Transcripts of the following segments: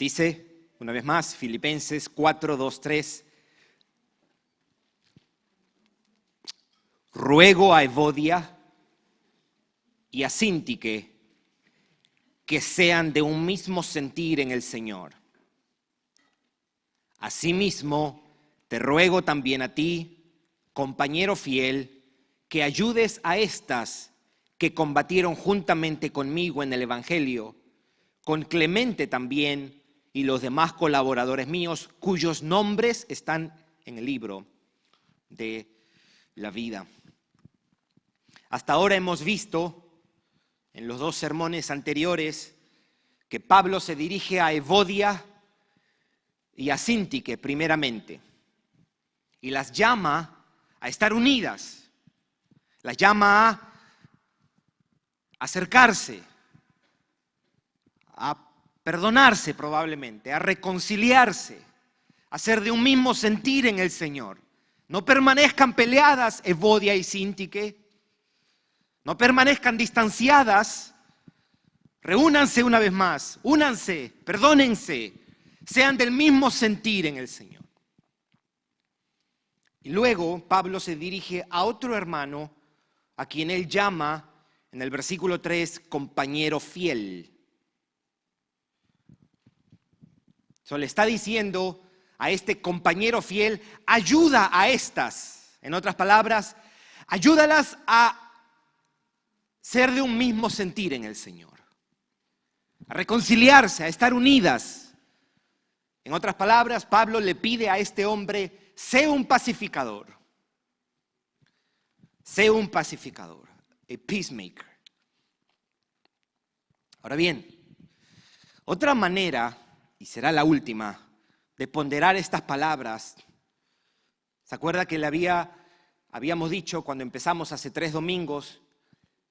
Dice, una vez más, Filipenses 4, 2, 3. Ruego a Evodia y a Síntique que sean de un mismo sentir en el Señor. Asimismo, te ruego también a ti, compañero fiel, que ayudes a estas que combatieron juntamente conmigo en el Evangelio, con Clemente también y los demás colaboradores míos, cuyos nombres están en el libro de la vida. Hasta ahora hemos visto en los dos sermones anteriores que Pablo se dirige a Evodia y a Síntique primeramente y las llama a estar unidas, las llama a acercarse, a perdonarse probablemente, a reconciliarse, a ser de un mismo sentir en el Señor. No permanezcan peleadas Evodia y Síntique, no permanezcan distanciadas, reúnanse una vez más, únanse, perdónense, sean del mismo sentir en el Señor. Y luego Pablo se dirige a otro hermano a quien él llama en el versículo 3 compañero fiel. Le está diciendo a este compañero fiel, ayuda a estas. En otras palabras, ayúdalas a ser de un mismo sentir en el Señor, a reconciliarse, a estar unidas. En otras palabras, Pablo le pide a este hombre, sé un pacificador, a peacemaker. Ahora bien, otra manera, y será la última, de ponderar estas palabras. ¿Se acuerda que habíamos dicho cuando empezamos hace 3 domingos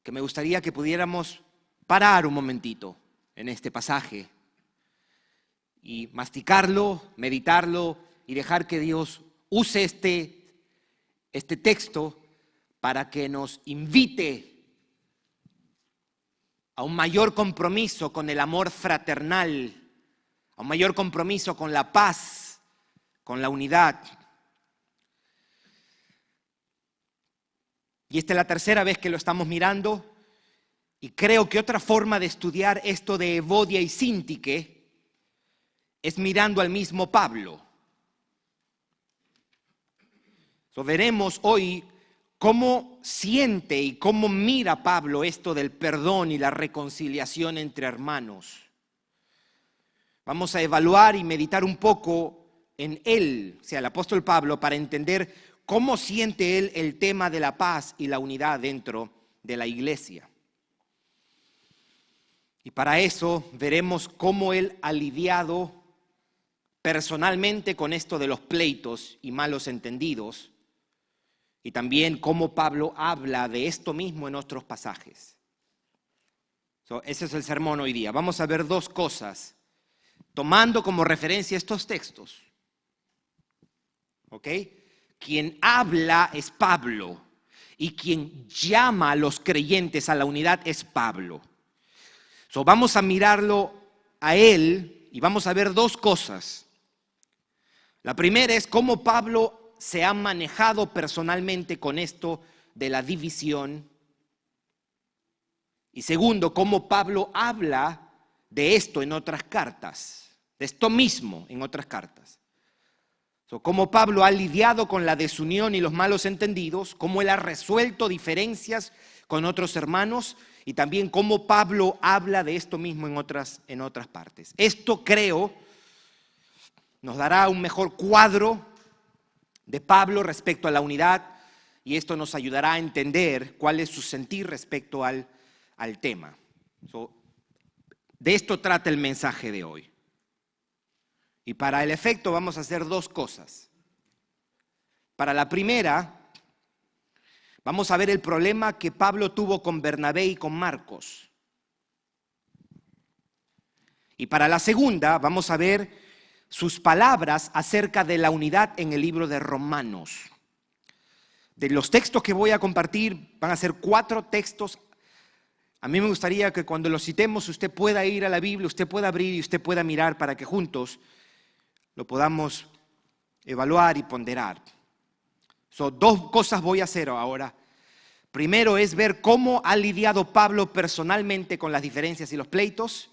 que me gustaría que pudiéramos parar un momentito en este pasaje y masticarlo, meditarlo y dejar que Dios use este texto para que nos invite a un mayor compromiso con el amor fraternal, a un mayor compromiso con la paz, con la unidad. Y esta es la tercera vez que lo estamos mirando, y creo que otra forma de estudiar esto de Evodia y Síntique es mirando al mismo Pablo. Veremos hoy cómo siente y cómo mira Pablo esto del perdón y la reconciliación entre hermanos. Vamos a evaluar y meditar un poco en él, o sea, el apóstol Pablo, para entender cómo siente él el tema de la paz y la unidad dentro de la iglesia. Y para eso veremos cómo él ha lidiado personalmente con esto de los pleitos y malos entendidos, y también cómo Pablo habla de esto mismo en otros pasajes. Ese es el sermón hoy día. Vamos a ver 2 cosas, tomando como referencia estos textos. ¿Ok? Quien habla es Pablo y quien llama a los creyentes a la unidad es Pablo. Vamos a mirarlo a él y vamos a ver 2 cosas. La primera es cómo Pablo se ha manejado personalmente con esto de la división. Y segundo, cómo Pablo habla de esto en otras cartas, de esto mismo en otras cartas. Cómo Pablo ha lidiado con la desunión y los malos entendidos, cómo él ha resuelto diferencias con otros hermanos y también cómo Pablo habla de esto mismo en otras partes. Esto, creo, nos dará un mejor cuadro de Pablo respecto a la unidad y esto nos ayudará a entender cuál es su sentir respecto al tema. De esto trata el mensaje de hoy. Y para el efecto vamos a hacer 2 cosas. Para la primera, vamos a ver el problema que Pablo tuvo con Bernabé y con Marcos. Y para la segunda, vamos a ver sus palabras acerca de la unidad en el libro de Romanos. De los textos que voy a compartir, van a ser 4 textos A mí me gustaría que cuando lo citemos usted pueda ir a la Biblia, usted pueda abrir y usted pueda mirar para que juntos lo podamos evaluar y ponderar. Dos cosas voy a hacer ahora. Primero es ver cómo ha lidiado Pablo personalmente con las diferencias y los pleitos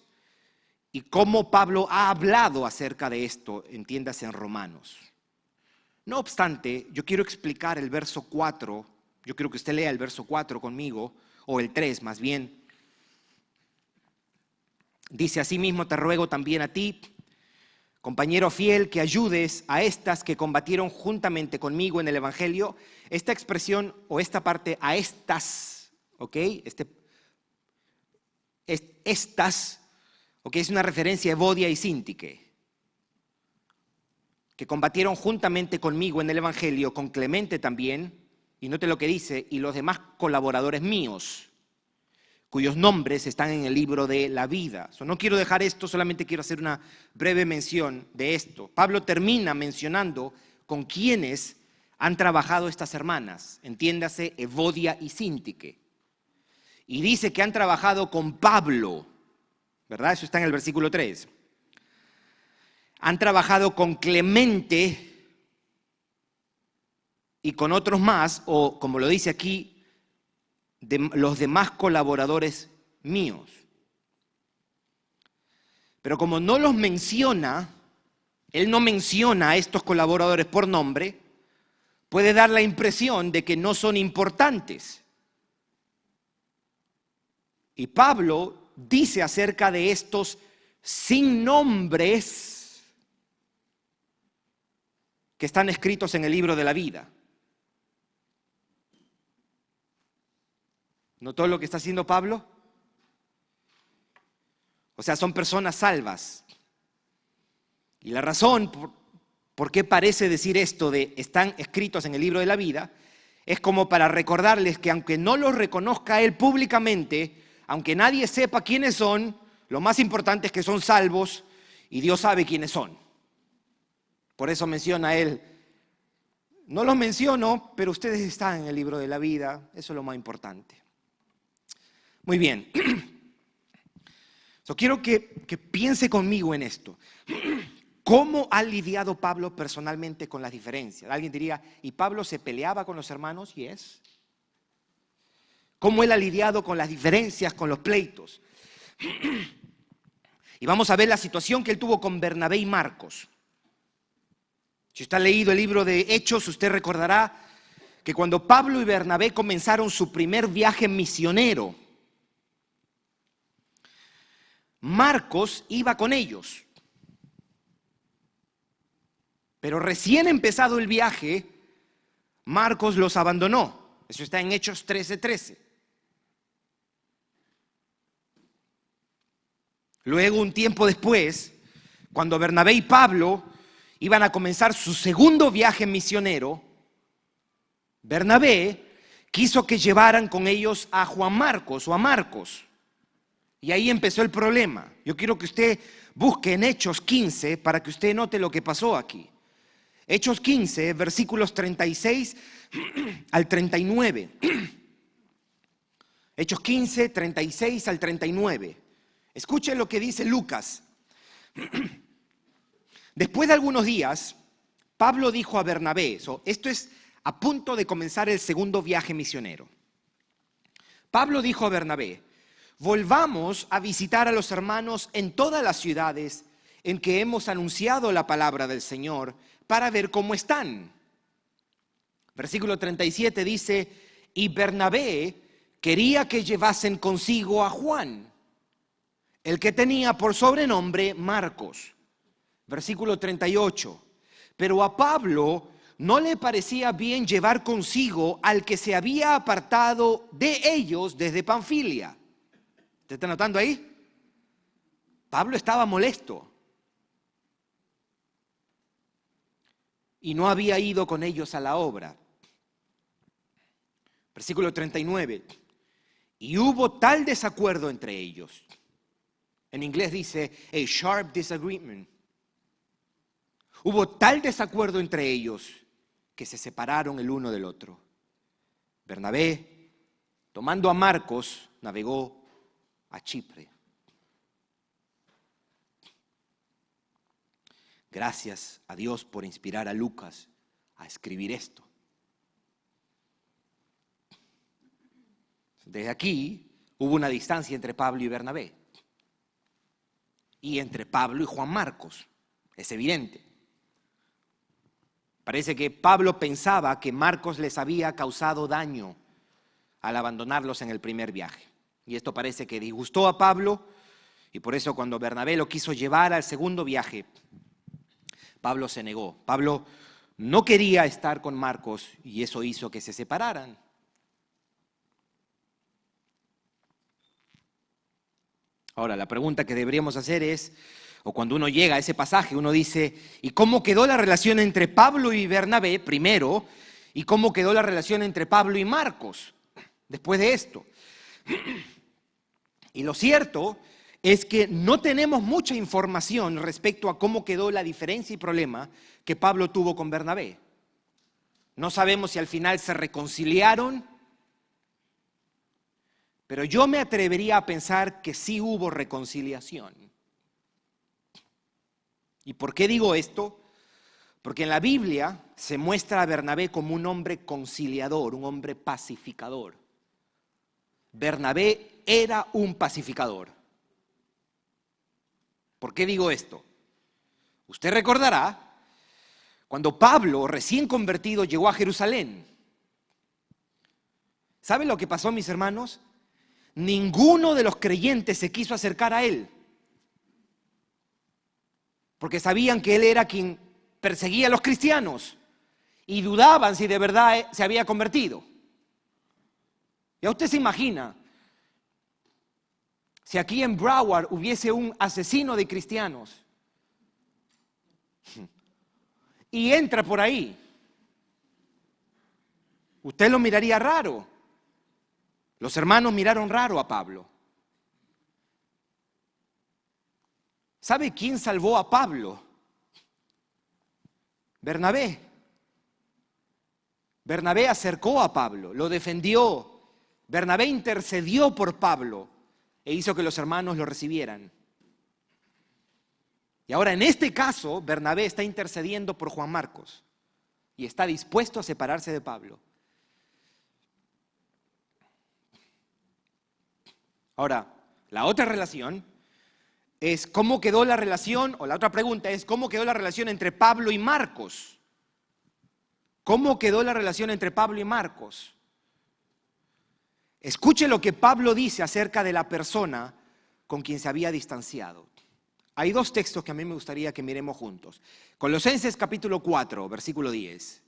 y cómo Pablo ha hablado acerca de esto, entiéndase en Romanos. No obstante, yo quiero explicar el verso 4, yo quiero que usted lea el verso 4 conmigo, o el 3 más bien. Dice: asimismo te ruego también a ti, compañero fiel, que ayudes a estas que combatieron juntamente conmigo en el Evangelio. Esta expresión o esta parte, a estas, ¿ok? Estas, ¿ok? Es una referencia a Evodia y Síntique, que combatieron juntamente conmigo en el Evangelio, con Clemente también, y note lo que dice, y los demás colaboradores míos, cuyos nombres están en el libro de la vida. No quiero dejar esto, solamente quiero hacer una breve mención de esto. Pablo termina mencionando con quiénes han trabajado estas hermanas, entiéndase Evodia y Síntique. Y dice que han trabajado con Pablo, ¿verdad? Eso está en el versículo 3. Han trabajado con Clemente y con otros más, o como lo dice aquí, los demás colaboradores míos. Pero como no los menciona, él no menciona a estos colaboradores por nombre, puede dar la impresión de que no son importantes. Y Pablo dice acerca de estos sin nombres que están escritos en el libro de la vida. ¿Notó lo que está haciendo Pablo? O sea, son personas salvas. Y la razón por qué parece decir esto de están escritos en el libro de la vida es como para recordarles que aunque no los reconozca él públicamente, aunque nadie sepa quiénes son, lo más importante es que son salvos y Dios sabe quiénes son. Por eso menciona él, no los menciono, pero ustedes están en el libro de la vida, eso es lo más importante. Muy bien, quiero que piense conmigo en esto. ¿Cómo ha lidiado Pablo personalmente con las diferencias? Alguien diría, ¿y Pablo se peleaba con los hermanos? Yes. ¿Cómo él ha lidiado con las diferencias, con los pleitos? Y vamos a ver la situación que él tuvo con Bernabé y Marcos. Si usted ha leído el libro de Hechos, usted recordará que cuando Pablo y Bernabé comenzaron su primer viaje misionero, Marcos iba con ellos. Pero recién empezado el viaje, Marcos los abandonó. Eso está en Hechos 13:13. Luego, un tiempo después, cuando Bernabé y Pablo iban a comenzar su segundo viaje misionero, Bernabé quiso que llevaran con ellos a Juan Marcos o a Marcos. Y ahí empezó el problema. Yo quiero que usted busque en Hechos 15 para que usted note lo que pasó aquí. Hechos 15, versículos 36 al 39. Hechos 15, 36 al 39. Escuche lo que dice Lucas. Después de algunos días, Pablo dijo a Bernabé, esto es a punto de comenzar el segundo viaje misionero. Pablo dijo a Bernabé, volvamos a visitar a los hermanos en todas las ciudades en que hemos anunciado la palabra del Señor para ver cómo están. Versículo 37 dice, y Bernabé quería que llevasen consigo a Juan, el que tenía por sobrenombre Marcos. Versículo 38, pero a Pablo no le parecía bien llevar consigo al que se había apartado de ellos desde Panfilia. ¿Te está notando ahí? Pablo estaba molesto y no había ido con ellos a la obra. Versículo 39. Y hubo tal desacuerdo entre ellos. En inglés dice a sharp disagreement. Hubo tal desacuerdo entre ellos que se separaron el uno del otro. Bernabé, tomando a Marcos, navegó a Chipre. Gracias a Dios por inspirar a Lucas a escribir esto. Desde aquí hubo una distancia entre Pablo y Bernabé. Y entre Pablo y Juan Marcos. Es evidente. Parece que Pablo pensaba que Marcos les había causado daño al abandonarlos en el primer viaje. Y esto parece que disgustó a Pablo, y por eso cuando Bernabé lo quiso llevar al segundo viaje, Pablo se negó. Pablo no quería estar con Marcos y eso hizo que se separaran. Ahora, la pregunta que deberíamos hacer es, o cuando uno llega a ese pasaje, uno dice, ¿y cómo quedó la relación entre Pablo y Bernabé primero? ¿Y cómo quedó la relación entre Pablo y Marcos después de esto? Y lo cierto es que no tenemos mucha información respecto a cómo quedó la diferencia y problema que Pablo tuvo con Bernabé. No sabemos si al final se reconciliaron, pero yo me atrevería a pensar que sí hubo reconciliación. ¿Y por qué digo esto? Porque en la Biblia se muestra a Bernabé como un hombre conciliador, un hombre pacificador. Bernabé era un pacificador. ¿Por qué digo esto? Usted recordará cuando Pablo, recién convertido, llegó a Jerusalén. ¿Saben lo que pasó, mis hermanos? Ninguno de los creyentes se quiso acercar a él, porque sabían que él era quien perseguía a los cristianos y dudaban si de verdad se había convertido. Ya usted se imagina, si aquí en Broward hubiese un asesino de cristianos y entra por ahí, usted lo miraría raro. Los hermanos miraron raro a Pablo. ¿Sabe quién salvó a Pablo? Bernabé. Bernabé acercó a Pablo, lo defendió. Bernabé intercedió por Pablo e hizo que los hermanos lo recibieran. Y ahora en este caso, Bernabé está intercediendo por Juan Marcos y está dispuesto a separarse de Pablo. Ahora, la otra relación es cómo quedó la relación, o la otra pregunta es cómo quedó la relación entre Pablo y Marcos. ¿Cómo quedó la relación entre Pablo y Marcos? Escuche lo que Pablo dice acerca de la persona con quien se había distanciado. Hay dos textos que a mí me gustaría que miremos juntos. Colosenses capítulo 4, versículo 10.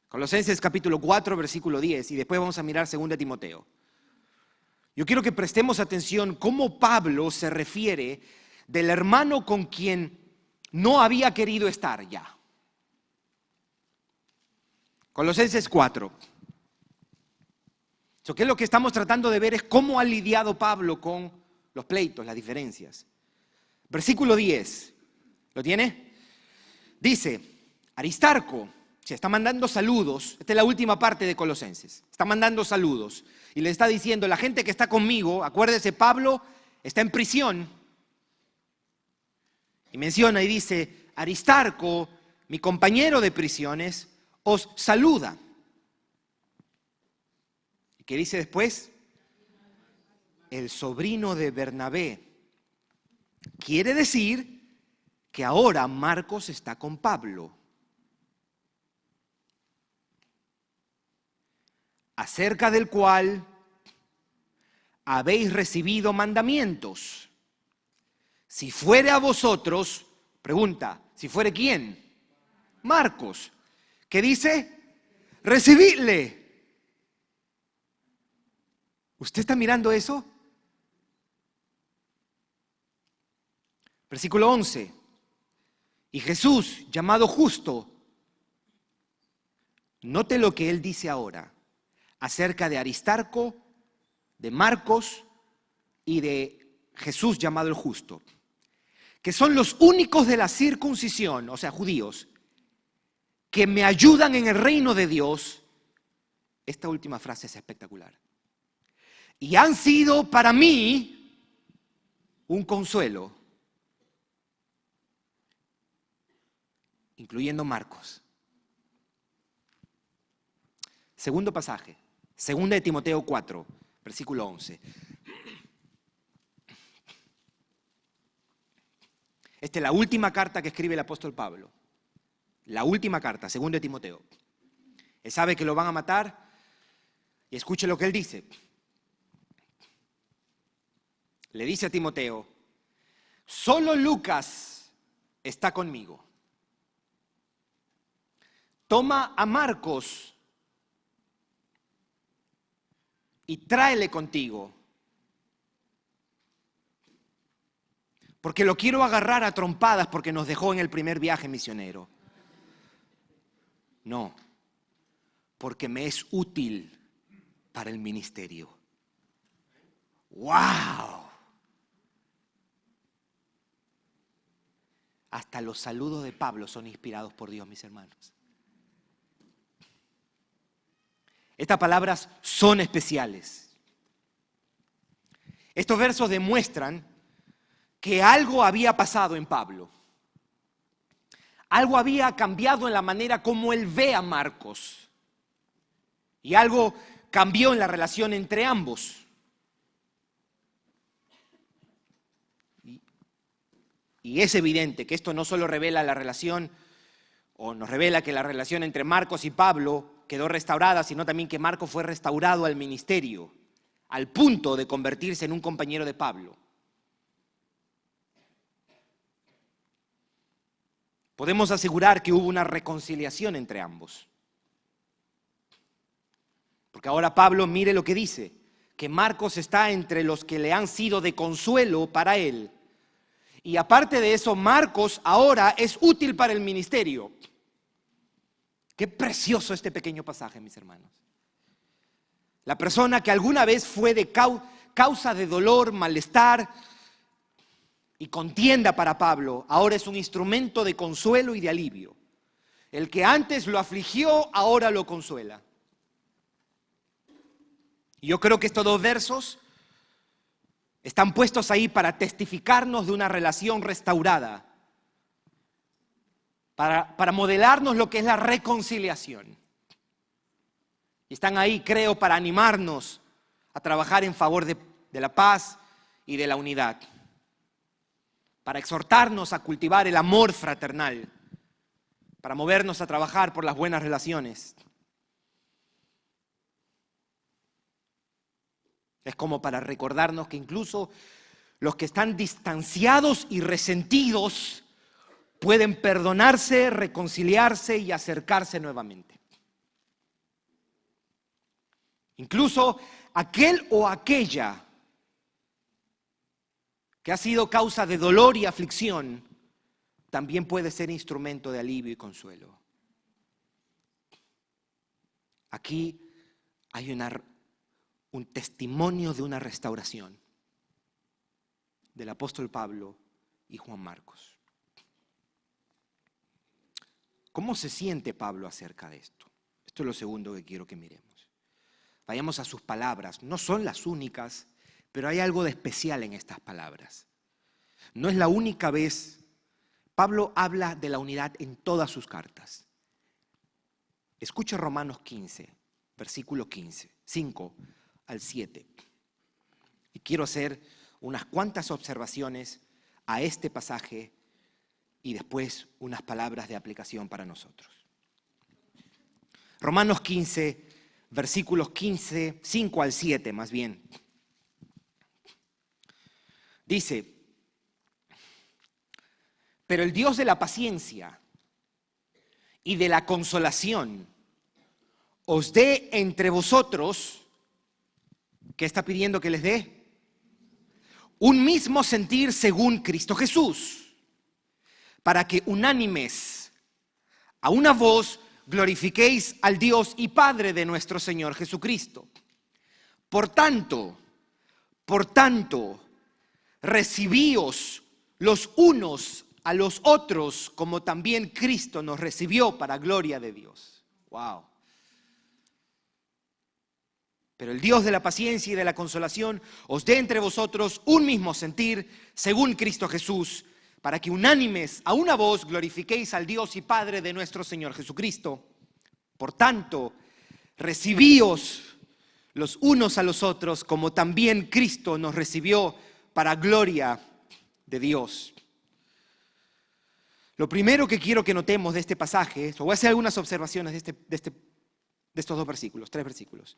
Colosenses capítulo 4, versículo 10, y después vamos a mirar 2 Timoteo. Yo quiero que prestemos atención cómo Pablo se refiere del hermano con quien no había querido estar ya. Colosenses 4. ¿Qué es lo que estamos tratando de ver? Es cómo ha lidiado Pablo con los pleitos, las diferencias. Versículo 10. ¿Lo tiene? Dice, Aristarco se está mandando saludos. Esta es la última parte de Colosenses. Está mandando saludos. Y le está diciendo, la gente que está conmigo, acuérdese, Pablo está en prisión. Y menciona y dice, Aristarco, mi compañero de prisiones, os saluda. ¿Y qué dice después? El sobrino de Bernabé. Quiere decir que ahora Marcos está con Pablo. Acerca del cual habéis recibido mandamientos. Si fuere a vosotros, pregunta, ¿si fuere quién? Marcos. ¿Qué dice? Recibidle. ¿Usted está mirando eso? Versículo 11. Y Jesús, llamado justo, note lo que él dice ahora acerca de Aristarco, de Marcos y de Jesús llamado el justo, que son los únicos de la circuncisión, o sea, judíos, que me ayudan en el reino de Dios. Esta última frase es espectacular. y han sido para mí un consuelo, incluyendo Marcos. Segundo pasaje, 2 de Timoteo 4, versículo 11. Esta es la última carta que escribe el apóstol Pablo. La última carta, 2 de Timoteo. Él sabe que lo van a matar y escuche lo que él dice. Le dice a Timoteo, solo Lucas está conmigo. Toma a Marcos y tráele contigo, porque lo quiero agarrar a trompadas porque nos dejó en el primer viaje misionero. No, porque me es útil para el ministerio. ¡Wow! Hasta los saludos de Pablo son inspirados por Dios, mis hermanos. Estas palabras son especiales. Estos versos demuestran que algo había pasado en Pablo. Algo había cambiado en la manera como él ve a Marcos. Y algo cambió en la relación entre ambos. Y es evidente que esto no solo revela la relación, o nos revela que la relación entre Marcos y Pablo quedó restaurada, sino también que Marcos fue restaurado al ministerio, al punto de convertirse en un compañero de Pablo. Podemos asegurar que hubo una reconciliación entre ambos. Porque ahora Pablo, mire lo que dice, que Marcos está entre los que le han sido de consuelo para él. Y aparte de eso, Marcos ahora es útil para el ministerio. Qué precioso este pequeño pasaje, mis hermanos. La persona que alguna vez fue de causa de dolor, malestar y contienda para Pablo, ahora es un instrumento de consuelo y de alivio. El que antes lo afligió, ahora lo consuela. Y yo creo que estos dos versos están puestos ahí para testificarnos de una relación restaurada, para modelarnos lo que es la reconciliación. Y están ahí, creo, para animarnos a trabajar en favor de la paz y de la unidad, para exhortarnos a cultivar el amor fraternal, para movernos a trabajar por las buenas relaciones. Es como para recordarnos que incluso los que están distanciados y resentidos pueden perdonarse, reconciliarse y acercarse nuevamente. Incluso aquel o aquella que ha sido causa de dolor y aflicción también puede ser instrumento de alivio y consuelo. Aquí hay un testimonio de una restauración del apóstol Pablo y Juan Marcos. ¿Cómo se siente Pablo acerca de esto? Esto es lo segundo que quiero que miremos. Vayamos a sus palabras. No son las únicas, pero hay algo de especial en estas palabras. No es la única vez. Pablo habla de la unidad en todas sus cartas. Escuche Romanos 15, versículo 15, 5 al 7. Y quiero hacer unas cuantas observaciones a este pasaje y después unas palabras de aplicación para nosotros. Romanos 15, versículos 15, 5 al 7 más bien. Dice, pero el Dios de la paciencia y de la consolación os dé entre vosotros. ¿Qué está pidiendo que les dé? Un mismo sentir según Cristo Jesús, para que unánimes, a una voz, glorifiquéis al Dios y Padre de nuestro Señor Jesucristo. Por tanto, recibíos los unos a los otros, como también Cristo nos recibió para gloria de Dios. Wow. Pero el Dios de la paciencia y de la consolación os dé entre vosotros un mismo sentir, según Cristo Jesús, para que unánimes a una voz glorifiquéis al Dios y Padre de nuestro Señor Jesucristo. Por tanto, recibíos los unos a los otros, como también Cristo nos recibió para gloria de Dios. Lo primero que quiero que notemos de este pasaje, voy a hacer algunas observaciones de estos dos versículos, 3 versículos.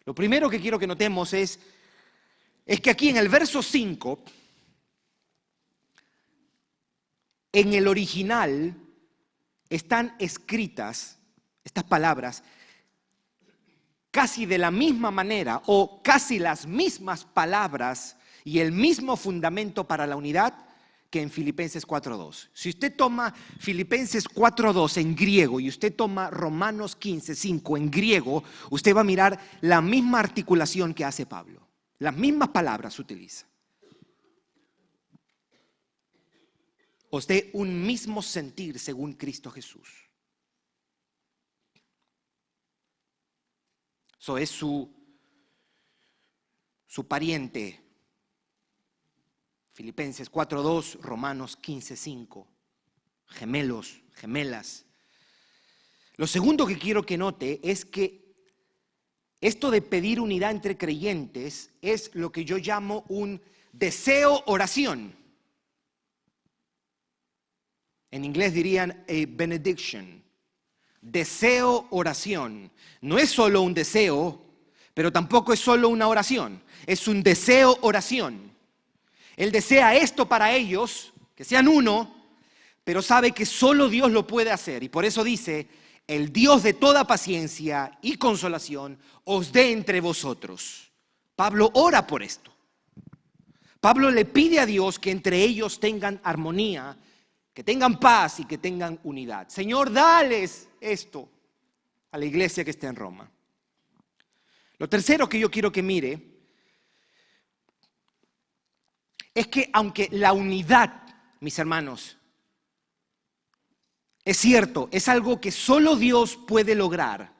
Lo primero que quiero que notemos es que aquí en el verso 5, en el original están escritas estas palabras casi de la misma manera o casi las mismas palabras y el mismo fundamento para la unidad que en Filipenses 4.2. Si usted toma Filipenses 4.2 en griego y usted toma Romanos 15.5 en griego, usted va a mirar la misma articulación que hace Pablo. Las mismas palabras utiliza. Os dé un mismo sentir según Cristo Jesús. Eso es su pariente. Filipenses 4.2, Romanos 15.5. Gemelos, gemelas. Lo segundo que quiero que note es que esto de pedir unidad entre creyentes es lo que yo llamo un deseo-oración. En inglés dirían a benediction. Deseo-oración. No es solo un deseo, pero tampoco es solo una oración. Es un deseo-oración. Él desea esto para ellos, que sean uno, pero sabe que solo Dios lo puede hacer. Y por eso dice, el Dios de toda paciencia y consolación os dé entre vosotros. Pablo ora por esto. Pablo le pide a Dios que entre ellos tengan armonía, que tengan paz y que tengan unidad. Señor, dales esto a la iglesia que está en Roma. Lo tercero que yo quiero que mire es que aunque la unidad, mis hermanos, es cierto, es algo que solo Dios puede lograr.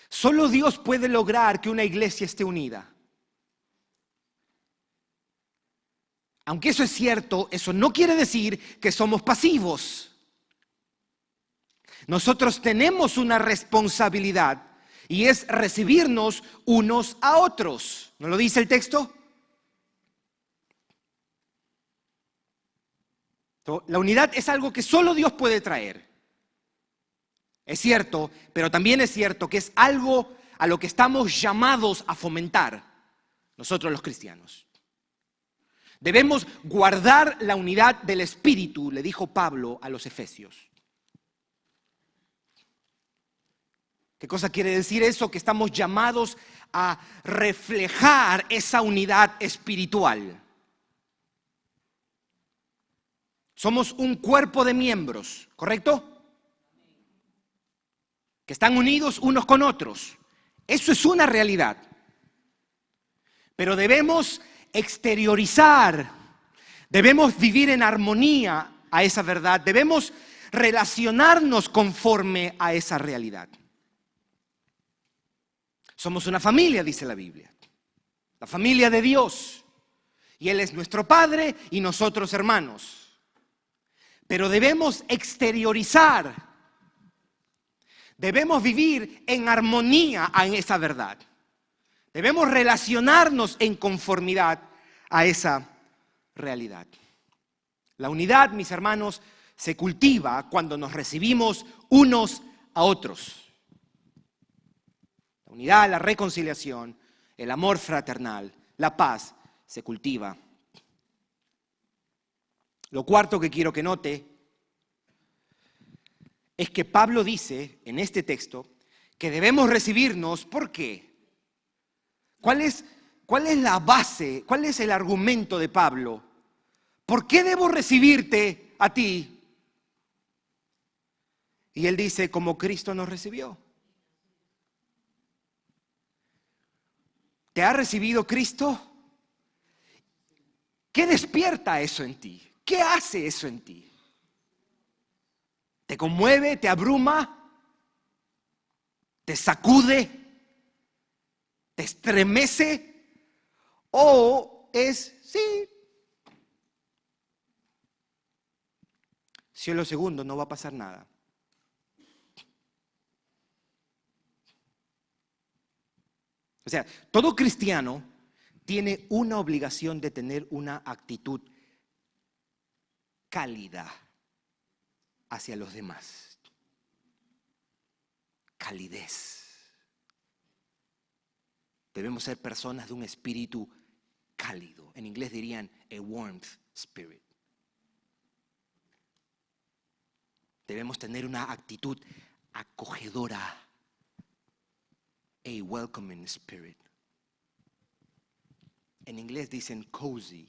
Solo Dios puede lograr que una iglesia esté unida. Aunque eso es cierto, eso no quiere decir que somos pasivos. Nosotros tenemos una responsabilidad y es recibirnos unos a otros. ¿No lo dice el texto? La unidad es algo que solo Dios puede traer. Es cierto, pero también es cierto que es algo a lo que estamos llamados a fomentar nosotros los cristianos. Debemos guardar la unidad del Espíritu, le dijo Pablo a los Efesios. ¿Qué cosa quiere decir eso? Que estamos llamados a reflejar esa unidad espiritual. Somos un cuerpo de miembros, ¿correcto? Que están unidos unos con otros. Eso es una realidad. Pero debemos exteriorizar, debemos vivir en armonía a esa verdad, debemos relacionarnos conforme a esa realidad. Somos una familia, dice la Biblia, la familia de Dios, y Él es nuestro Padre y nosotros hermanos. Pero debemos exteriorizar, debemos vivir en armonía a esa verdad. Debemos relacionarnos en conformidad a esa realidad. La unidad, mis hermanos, se cultiva cuando nos recibimos unos a otros. La unidad, la reconciliación, el amor fraternal, la paz se cultiva. Lo cuarto que quiero que note es que Pablo dice en este texto que debemos recibirnos. ¿Por qué? ¿Cuál es la base? ¿Cuál es el argumento de Pablo? ¿Por qué debo recibirte a ti? Y él dice, como Cristo nos recibió. ¿Te ha recibido Cristo? ¿Qué despierta eso en ti? ¿Qué hace eso en ti? ¿Te conmueve? ¿Te abruma? ¿Te sacude? ¿Te estremece? ¿O es sí? Si es lo segundo, no va a pasar nada. O sea, todo cristiano tiene una obligación de tener una actitud cálida hacia los demás. Calidez. Debemos ser personas de un espíritu cálido. En inglés dirían a warmth spirit. Debemos tener una actitud acogedora. A welcoming spirit. En inglés dicen cozy.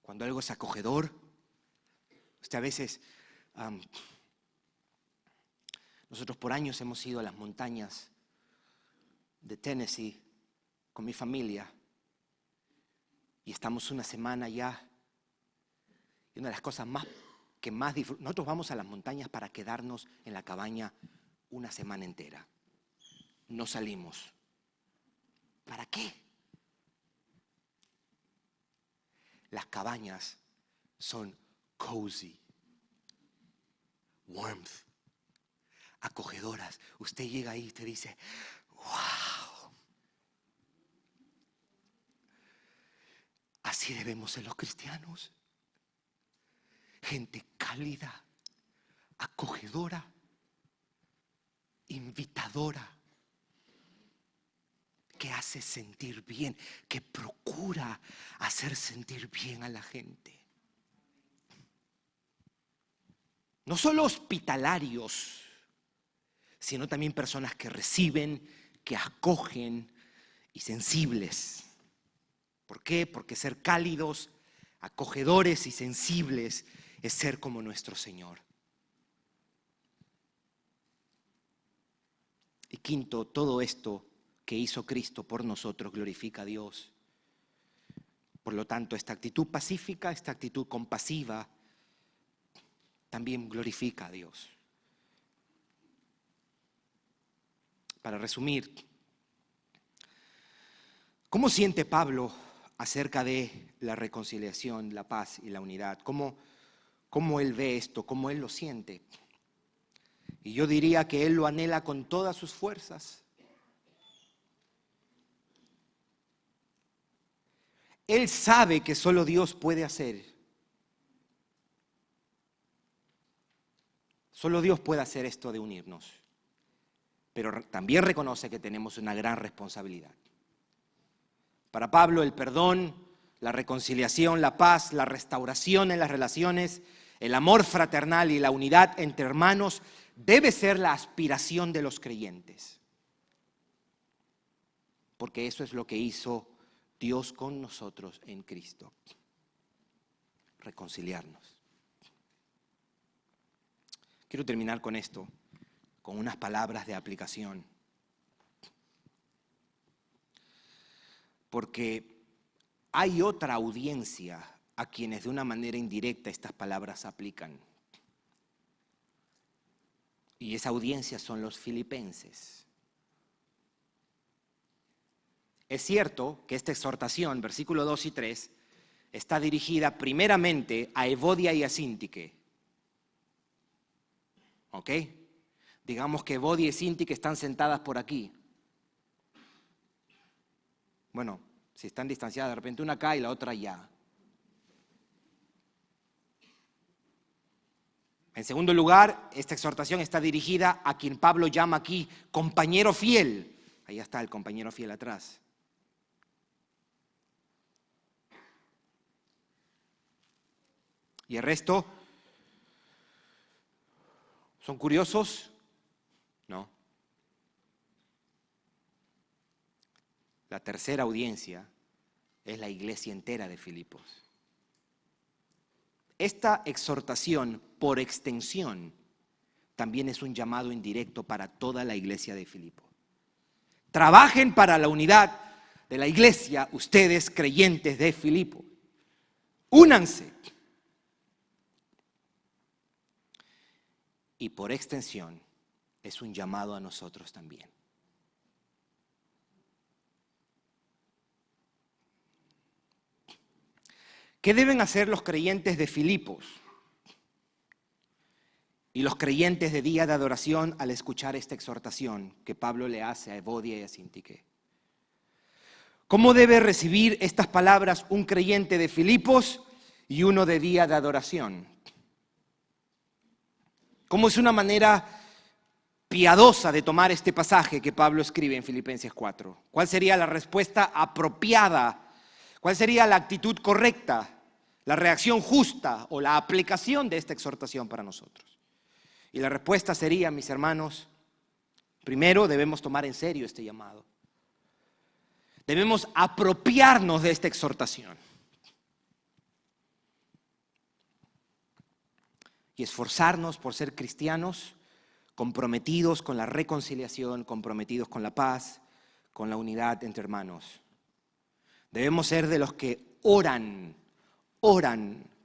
Cuando algo es acogedor, usted a veces, nosotros por años hemos ido a las montañas de Tennessee con mi familia y estamos una semana allá. Y una de las cosas que más disfrutamos, nosotros vamos a las montañas para quedarnos en la cabaña una semana entera. No salimos. ¿Para qué? Las cabañas son cozy, warmth, acogedoras. Usted llega ahí y te dice, wow. Así debemos ser los cristianos. Gente cálida, acogedora, invitadora, que hace sentir bien, que procura hacer sentir bien a la gente. No solo hospitalarios, sino también personas que reciben, que acogen y sensibles. ¿Por qué? Porque ser cálidos, acogedores y sensibles es ser como nuestro Señor. Y quinto, todo esto que hizo Cristo por nosotros glorifica a Dios. Por lo tanto, esta actitud pacífica, esta actitud compasiva, también glorifica a Dios. Para resumir, ¿cómo siente Pablo acerca de la reconciliación, la paz y la unidad? ¿Cómo él ve esto? ¿Cómo él lo siente? Y yo diría que él lo anhela con todas sus fuerzas. Él sabe que solo Dios puede hacer. Solo Dios puede hacer esto de unirnos. Pero también reconoce que tenemos una gran responsabilidad. Para Pablo, el perdón, la reconciliación, la paz, la restauración en las relaciones, el amor fraternal y la unidad entre hermanos debe ser la aspiración de los creyentes. Porque eso es lo que hizo Dios con nosotros en Cristo. Reconciliarnos. Quiero terminar con esto, con unas palabras de aplicación. Porque hay otra audiencia a quienes de una manera indirecta estas palabras aplican. Y esa audiencia son los filipenses. Es cierto que esta exhortación, versículos 2 y 3, está dirigida primeramente a Evodia y a Síntique. ¿Ok? Digamos que Evodia y Síntique están sentadas por aquí. Bueno, si están distanciadas, de repente una acá y la otra allá. En segundo lugar, esta exhortación está dirigida a quien Pablo llama aquí compañero fiel. Ahí está el compañero fiel atrás. ¿Y el resto? ¿Son curiosos? No. La tercera audiencia es la iglesia entera de Filipos. Esta exhortación, por extensión, también es un llamado indirecto para toda la iglesia de Filipos. Trabajen para la unidad de la iglesia, ustedes creyentes de Filipos. Únanse. Y por extensión, es un llamado a nosotros también. ¿Qué deben hacer los creyentes de Filipos y los creyentes de Día de Adoración al escuchar esta exhortación que Pablo le hace a Evodia y a Síntique? ¿Cómo debe recibir estas palabras un creyente de Filipos y uno de Día de Adoración? ¿Cómo es una manera piadosa de tomar este pasaje que Pablo escribe en Filipenses 4? ¿Cuál sería la respuesta apropiada? ¿Cuál sería la actitud correcta, la reacción justa o la aplicación de esta exhortación para nosotros? Y la respuesta sería, mis hermanos, primero debemos tomar en serio este llamado. Debemos apropiarnos de esta exhortación y esforzarnos por ser cristianos comprometidos con la reconciliación, comprometidos con la paz, con la unidad entre hermanos. Debemos ser de los que oran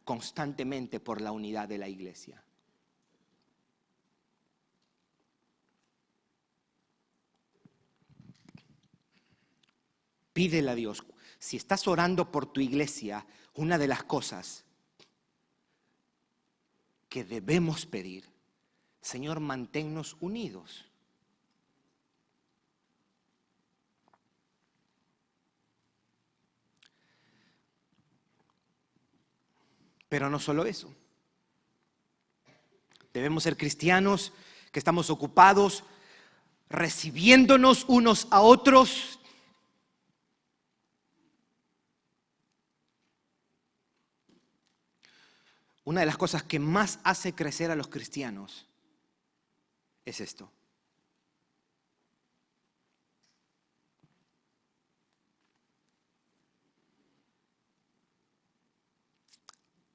constantemente por la unidad de la iglesia. Pídele a Dios. Si estás orando por tu iglesia, una de las cosas que debemos pedir, Señor, manténnos unidos. Pero no solo eso. Debemos ser cristianos que estamos ocupados recibiéndonos unos a otros. Una de las cosas que más hace crecer a los cristianos es esto.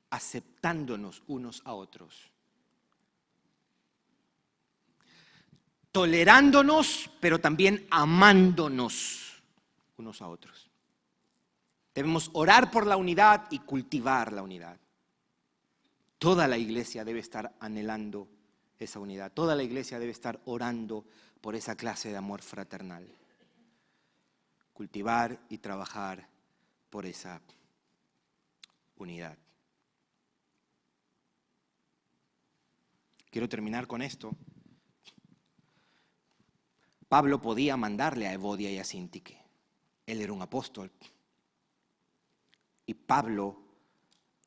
Aceptándonos unos a otros. Tolerándonos, pero también amándonos unos a otros. Debemos orar por la unidad y cultivar la unidad. Toda la iglesia debe estar anhelando esa unidad. Toda la iglesia debe estar orando por esa clase de amor fraternal. Cultivar y trabajar por esa unidad. Quiero terminar con esto. Pablo podía mandarle a Evodia y a Síntique. Él era un apóstol. Y Pablo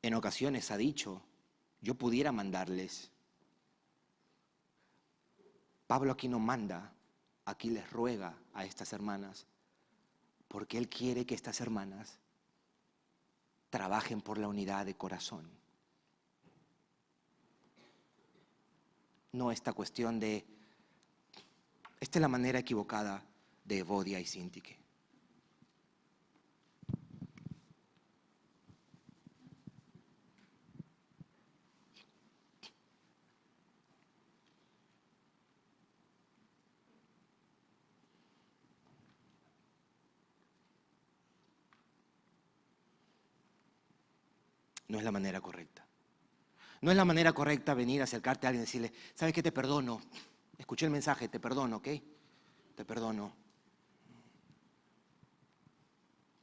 en ocasiones ha dicho, yo pudiera mandarles. Pablo aquí no manda, aquí les ruega a estas hermanas, porque él quiere que estas hermanas trabajen por la unidad de corazón. No esta cuestión de, esta es la manera equivocada de Evodia y Síntique. No es la manera correcta. No es la manera correcta venir a acercarte a alguien y decirle, ¿sabes qué? Te perdono. Escuché el mensaje, te perdono, ¿ok? Te perdono.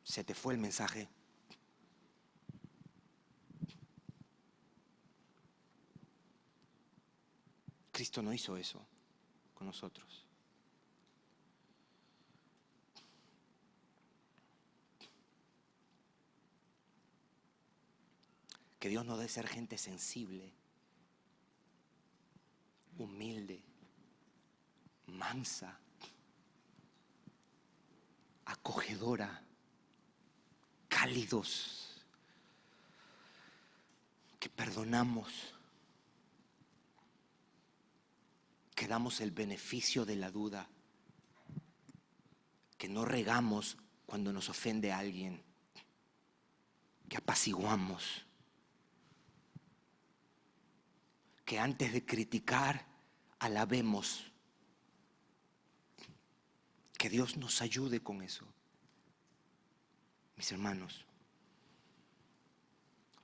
Se te fue el mensaje. Cristo no hizo eso con nosotros. Que Dios nos dé ser gente sensible, humilde, mansa, acogedora, cálidos, que perdonamos, que damos el beneficio de la duda, que no regamos cuando nos ofende a alguien, que apaciguamos, que antes de criticar alabemos. Que Dios nos ayude con eso, mis hermanos,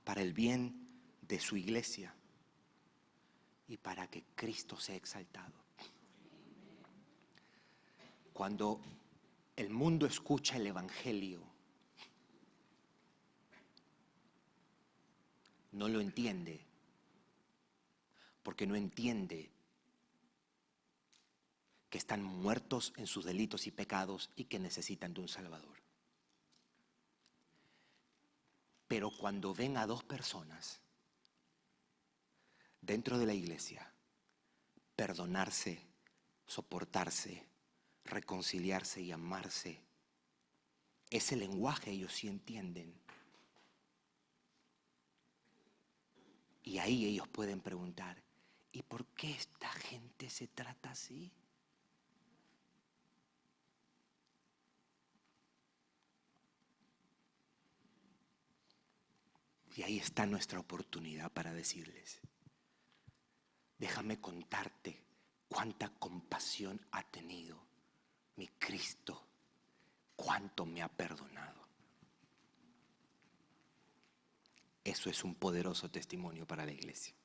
para el bien de su iglesia y para que Cristo sea exaltado. Cuando el mundo escucha el Evangelio, no lo entiende, porque no entiende que están muertos en sus delitos y pecados y que necesitan de un Salvador. Pero cuando ven a dos personas dentro de la iglesia perdonarse, soportarse, reconciliarse y amarse, ese lenguaje ellos sí entienden. Y ahí ellos pueden preguntar, ¿y por qué esta gente se trata así? Y ahí está nuestra oportunidad para decirles, déjame contarte cuánta compasión ha tenido mi Cristo, cuánto me ha perdonado. Eso es un poderoso testimonio para la iglesia.